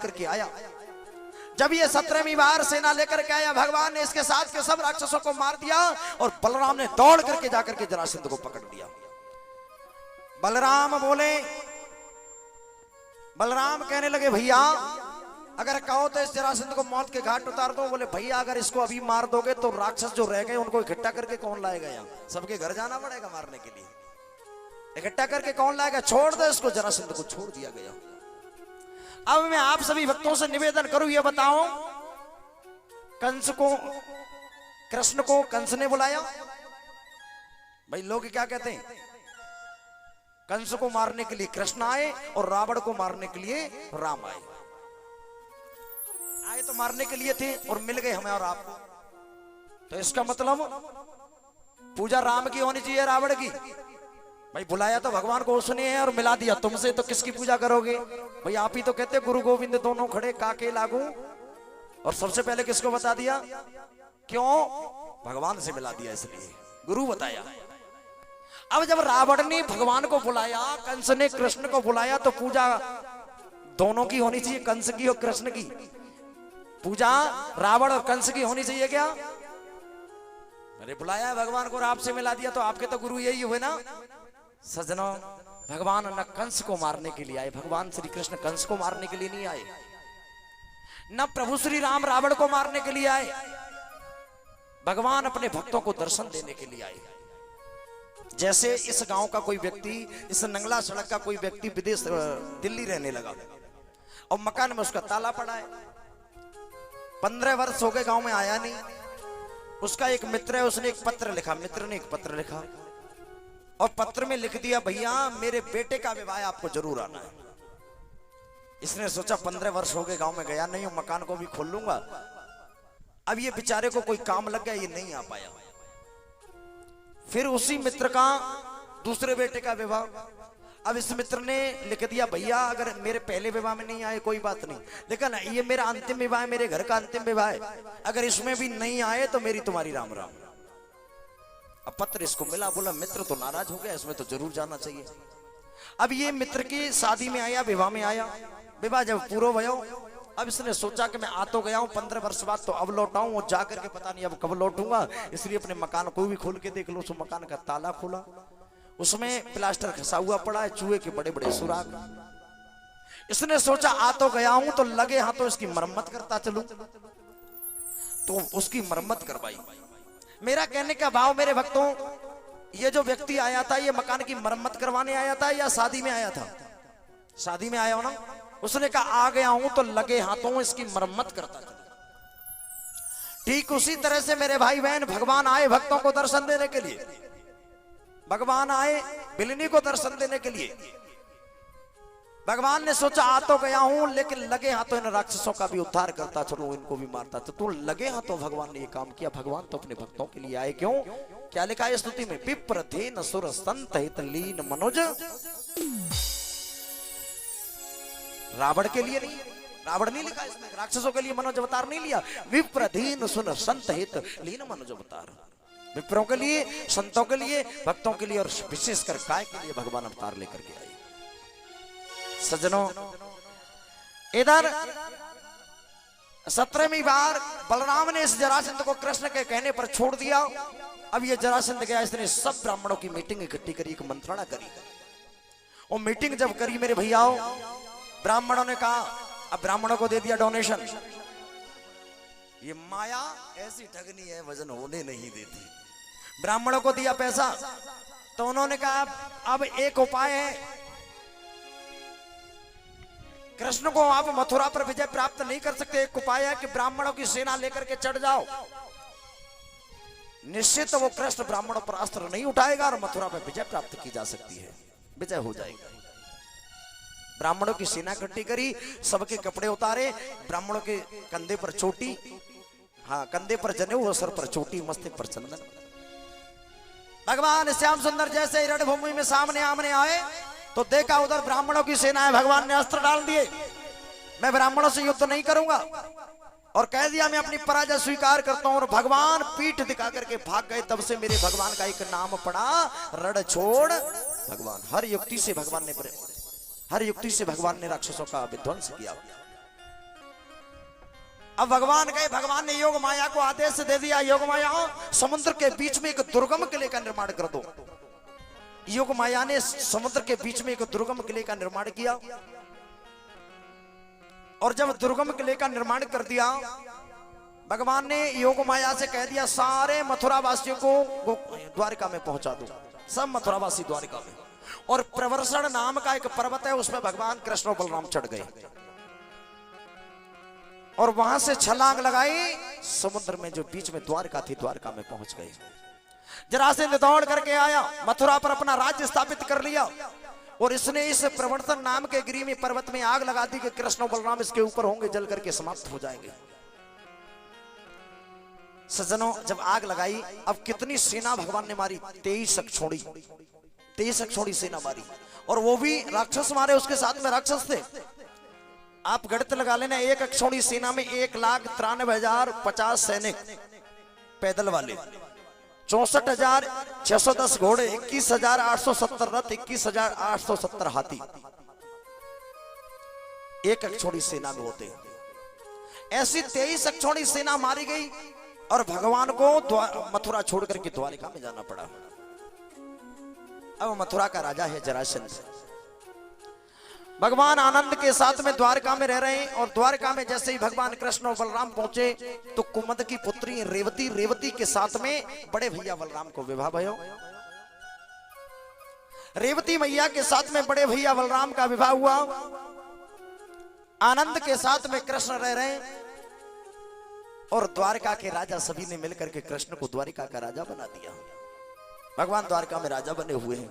करके आया। जब ये 17वीं बार सेना लेकर के आया, भगवान ने इसके साथ के सब राक्षसों को मार दिया और बलराम ने दौड़ करके जाकर के जरासंध को पकड़ लिया। बलराम बोले, बलराम कहने लगे भैया अगर कहो तो इस जरासंध को मौत के घाट उतार दो। बोले भैया अगर इसको अभी मार दोगे तो राक्षस जो रह गए उनको इकट्ठा करके कौन लाएगा, यहाँ सबके घर जाना पड़ेगा मारने के लिए, इकट्ठा करके कौन लाएगा, छोड़ दो इसको। जरासंध को छोड़ दिया गया। अब मैं आप सभी भक्तों से निवेदन करूं, ये बताओ कंस को, कृष्ण को कंस ने बुलाया? भाई लोग क्या कहते हैं, कंस को मारने के लिए कृष्ण आए और रावण को मारने के लिए राम आए। आए तो मारने के लिए थे और मिल गए हमें और आपको, तो इसका मतलब पूजा राम की होनी चाहिए रावण की। भाई बुलाया तो भगवान को उसने है और मिला दिया तुमसे, तो किसकी पूजा करोगे? भाई आप ही तो कहते गुरु गोविंद दोनों खड़े काके लागू, और सबसे पहले किसको बता दिया? क्यों? भगवान से मिला दिया, इसलिए गुरु बताया। अब जब रावण ने भगवान को बुलाया, कंस ने कृष्ण को बुलाया, तो पूजा दोनों की होनी चाहिए, कंस की और कृष्ण की। पूजा रावण और कंस की होनी चाहिए क्या? अरे बुलाया भगवान को और आपसे मिला दिया, तो आपके तो गुरु यही हुए ना। सजनों, भगवान न कंस को मारने के लिए आए, भगवान श्री कृष्ण कंस को मारने के लिए नहीं आए, न प्रभु श्री राम रावण को मारने के लिए आए। भगवान अपने भक्तों को दर्शन देने के लिए आए। जैसे इस गांव का कोई व्यक्ति, इस नंगला सड़क का कोई व्यक्ति विदेश दिल्ली रहने लगा और मकान में उसका ताला पड़ा है, 15 वर्ष हो गए गांव में आया नहीं। उसका एक मित्र है, उसने एक पत्र लिखा, मित्र ने एक पत्र लिखा और पत्र में लिख दिया भैया मेरे बेटे का विवाह आपको जरूर आना है। इसने सोचा 15 वर्ष हो गए गांव में गया नहीं हूं, मकान को भी खोल लूंगा। अब ये बेचारे को कोई काम लग गया, ये नहीं आ पाया। फिर उसी मित्र का दूसरे बेटे का विवाह। अब इस मित्र ने लिख दिया भैया अगर मेरे पहले विवाह में नहीं आए कोई बात नहीं, लेकिन ये मेरा अंतिम विवाह है, मेरे घर का अंतिम विवाह है, अगर इसमें भी नहीं आए तो मेरी तुम्हारी राम राम। अब पत्र इसको मिला, बोला मित्र तो नाराज हो गया, इसमें तो जरूर जाना चाहिए। अब ये मित्र की शादी में आया, विवाह में आया, विवाह जब पूरा भयो, अब इसने सोचा कि मैं आ तो गया हूं 15 वर्ष बाद, तो अब लौटाऊं और जाकर के पता नहीं अब कब लौटूंगा, इसलिए अपने मकान को भी खोल के देख लो। उस मकान का ताला खोला, उसमें प्लास्टर खसा हुआ पड़ा है, चूहे के बड़े बड़े सुराग। इसने सोचा आ तो गया हूं तो लगे हाथों इसकी मरम्मत करता चलूं, तो उसकी मरम्मत करवाई। मेरा कहने का भाव मेरे भक्तों, ये जो व्यक्ति आया था ये मकान की मरम्मत करवाने आया था या शादी में आया था? शादी में आया हो ना। उसने कहा आ गया हूं तो लगे हाथों इसकी मरम्मत करता था। ठीक उसी तरह से मेरे भाई बहन, भगवान आए भक्तों को दर्शन देने के लिए, भगवान आए बिलनी को दर्शन देने के लिए। भगवान ने सोचा आ तो गया हूं लेकिन लगे हाथों इन राक्षसों का भी उद्धार करता चलो, इनको भी मारता। तो लगे हाथों भगवान ने ये काम किया। भगवान तो अपने भक्तों के लिए आए। क्यों? क्या लिखा है स्तुति में? विप्र धेन सुर संत हित लीन मनुज। रावण के लिए नहीं, रावण नहीं लिखा इसमें, राक्षसों के लिए मनोज अवतार नहीं लिया। विप्र धेन सुर संत हित लीन मनुज अवतार, विप्रों के लिए, संतों के लिए, भक्तों के लिए और विशेषकर काय के लिए भगवान अवतार लेकर के आए। सज्जनों, इधर 17वीं बार बलराम ने इस जरासंध को कृष्ण के कहने पर छोड़ दिया। अब ये जरासंध गया, इसने सब ब्राह्मणों की मीटिंग इकट्ठी करी, एक मंत्रणा करी। और मीटिंग जब करी मेरे भैयाओं, ब्राह्मणों ने कहा, अब ब्राह्मणों को दे दिया डोनेशन। ये माया ऐसी ठगनी है, वजन होने नहीं देती। ब्राह्मणों को दिया पैसा, तो उन्होंने कहा अब एक उपाय है, कृष्ण को आप मथुरा पर विजय प्राप्त नहीं कर सकते, एक उपाय है कि ब्राह्मणों की सेना लेकर के चढ़ जाओ, निश्चित वो कृष्ण ब्राह्मणों पर अस्त्र नहीं उठाएगा और मथुरा पर विजय प्राप्त की जा सकती है, विजय हो जाएगी। ब्राह्मणों की सेना इकट्ठी करी, सबके कपड़े उतारे, ब्राह्मणों के कंधे पर चोटी, हाँ कंधे पर जनेऊ, सर पर चोटी, मस्तक पर चंदन। भगवान श्याम सुंदर जैसे रणभूमि में सामने आमने आए तो देखा उधर ब्राह्मणों की सेना है, भगवान ने अस्त्र डाल दिए। मैं ब्राह्मणों से युद्ध नहीं करूंगा और कह दिया मैं अपनी पराजय स्वीकार करता हूं, और भगवान पीठ दिखा करके भाग गए। तब से मेरे भगवान का एक नाम पड़ा, रण छोड़ भगवान। हर युक्ति से भगवान ने राक्षसों का विध्वंस किया। अब भगवान गए, भगवान ने योग माया को आदेश दे दिया, योग माया समुद्र के बीच में एक दुर्गम किले का निर्माण कर दो। योग माया ने समुद्र के बीच में एक दुर्गम किले का निर्माण किया, और जब दुर्गम किले का निर्माण कर दिया, भगवान ने योग माया से कह दिया सारे मथुरा वासियों को द्वारिका में पहुंचा दो, सब मथुरावासी द्वारिका में। और प्रवर्षण नाम का एक पर्वत है, उसमें भगवान कृष्ण और बलराम चढ़ गए और वहां से छलांग लगाई, समुद्र में जो बीच में द्वारका थी, द्वारका में पहुंच गए। जरासंध दौड़ करके आया, मथुरा पर अपना राज्य स्थापित कर लिया, और इसने इस प्रवर्तन नाम के गिरी में पर्वत में आग लगा दी कि कृष्ण और बलराम इसके ऊपर होंगे, जल करके समाप्त हो जाएंगे। सज्जनों, जब आग लगाई, अब कितनी सेना भगवान ने मारी, 23 अक्षौणी सेना मारी, और वो भी राक्षस मारे, उसके साथ में राक्षस थे। आप गणित लगा लेना, एक अक्षौणी सेना में 1,93,050 सैनिक पैदल वाले, 64,610 घोड़े, 21,870 रथ, 21,870 हाथी एक अक्षौणी सेना में होते। ऐसी 23 अक्षौणी सेना मारी गई और भगवान को मथुरा छोड़ करके द्वारिका में जाना पड़ा। अब मथुरा का राजा है जरासंध। भगवान आनंद के साथ में द्वारका में रह रहे हैं, और द्वारका में जैसे ही भगवान कृष्ण और बलराम पहुंचे तो कुमुद की पुत्री रेवती के साथ में बड़े भैया बलराम को विवाह भयो। रेवती मैया के साथ में बड़े भैया बलराम का विवाह हुआ। आनंद के साथ में कृष्ण रह रहे हैं, और द्वारका के राजा सभी ने मिलकर के कृष्ण को द्वारिका का राजा बना दिया। भगवान द्वारका में राजा बने हुए हैं।